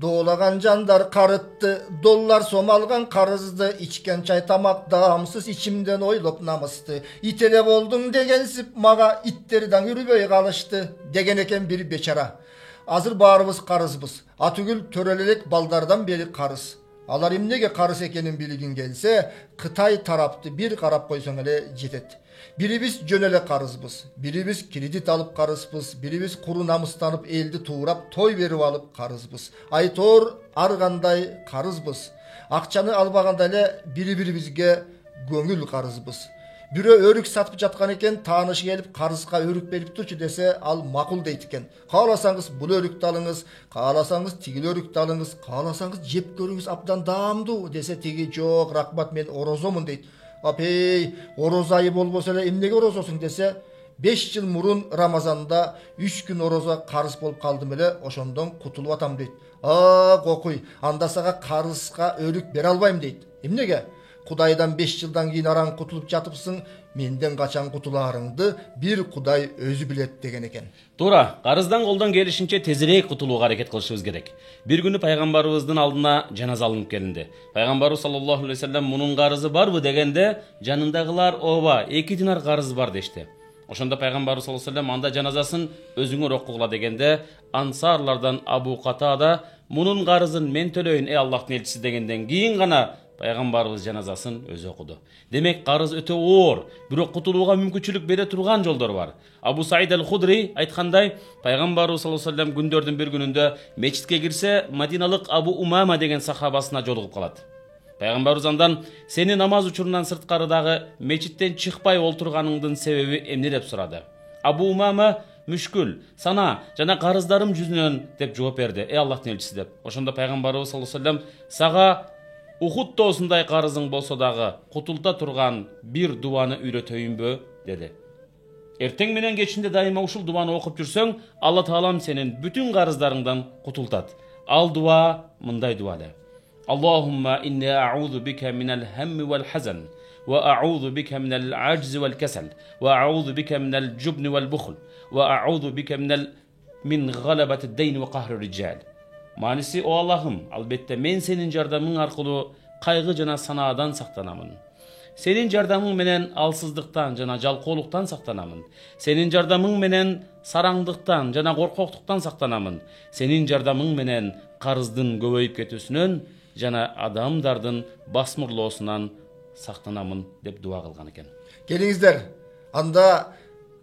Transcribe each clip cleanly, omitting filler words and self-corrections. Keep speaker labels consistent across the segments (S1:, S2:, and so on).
S1: Doğulagan janдар karıttı, dollar somalgan karızdı, içken çay tamak damsız içimden oylop namısты. İtele oldum degensip maga itterden yürübey kalıştı, degen eken bir beçara. Azır barыбыз karızbız, atügül törelelek baldardan beri karız. Alar emnege karız ekenin biligin gelse, Kıtay taraptı bir karap koysan ele jetet. Birimiz jönele karızbız, birimiz kredit alıp karızbız, birimiz kuru namıstanıp eldi tuğrap toy verip alıp karızbız. Aytor arganday karızbız. Akçanı albaganda ele birimizge göngül karızbız. Biri örük satıp жатқан eken, tanışı gelip karızga örük berip turçu dese al makul deyt eken. Kalasanız bul örükті alыңыз, kalasanız tigil örükті alыңыз, kalasanız jep görüңüz abdan damdu dese tigi жоқ, рахмат мен орозомун дейт. Апей, ороз айы болбоса эле эмнеге орозосуң dese 5 yıl murun Ramazanda 3 gün oroza karız bolup kaldım ele, oşondan kutulup atam deyt. Kokuy, anda sağa karızga örük bere albayım deyt. Emnege? Kudaydan 5 yıldan keyin aran kutulup jatıpsың, menden kaçan kutulарыңды bir Kuday özü bilet degen eken.
S2: Тура, карыздан колдон келишинче тезирээк кутулууга аракет кылышыбыз керек. Bir günü пайгамбарыбыздын алдына жаназа алынып келинди. Пайгамбарыбыз саллаллаху алейхи вассалам мунун карызы барбы дегенде, жанындагылар ооба, 2 динар карызы бар дешти. Ошондо пайгамбарыбыз саллаллаху алейхи вассалам анда жаназасын өзүңөр окугула дегенде, ансарлардан Абу Катада мунун карызын мен төлөйүн ey Аллахтын элчиси дегенден кийин гана пайгамбарыбыз жаназасын өзү окуду. Демек карыз өтө оор, бирок кутулууга мүмкүнчүлүк бере турган жолдор бар. Абу Саид аль-Худри айткандай, пайгамбарыбыз саллаллаху алейхи вассалам күндөрдүн bir күнүндө мечитке кирсе, Мадиналык Абу Умама деген сахабасына жолугуп калат. Пайгамбарыбыз андан сени намаз учурунан сырткарыдагы мечиттен чыкпай олтурганыңдын себеби эмне деп сурады. Абу Умама мүшкүл, сана жана карыздарым жүзүнөн деп жооп берди. Ey Аллахтын элчиси деп. Ошондо пайгамбарыбыз саллаллаху алейхи вассалам сага Ухуд тоосундай карызың болсо дагы кутулта турган бир дуаны үйрөтөйүнбү деди. Эртең менен кечинде дайыма ушул дуаны окуп жүрсөң, Алла Таалам сенин бүтүн карыздарыңдан кутултат. Ал дуа мындай дуа эле. Аллахумма инни а'удhu бика минал хамми вал хазан ва а'удhu бика минал ажзи вал касал ва а'удhu бика минал жубни вал бухл ва а'удhu бика min галабати ад-дайн ва кахри ар-риджал. Манisi o Allah'ım, albatta men senin jardamın arkulu kaygı jana sanaadan saqtanamın. Senin jardamın menen alsızlıktan jana жалкоолуктан saqtanamın. Senin jardamın menen sarаңдыктан jana korkoktuktan saqtanamın. Senin jardamın menen karızdın көбөйүп кетүүсүнөн jana adamdardın basmırloosundan saqtanamın dep dua kılgan eken.
S1: Gelingizler, anda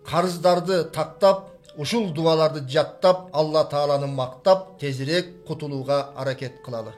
S1: karızdardı taktap, ушул дуаларды жаттап, Алла Тааланы мактап, тезирээк кутулууга аракет кылалы.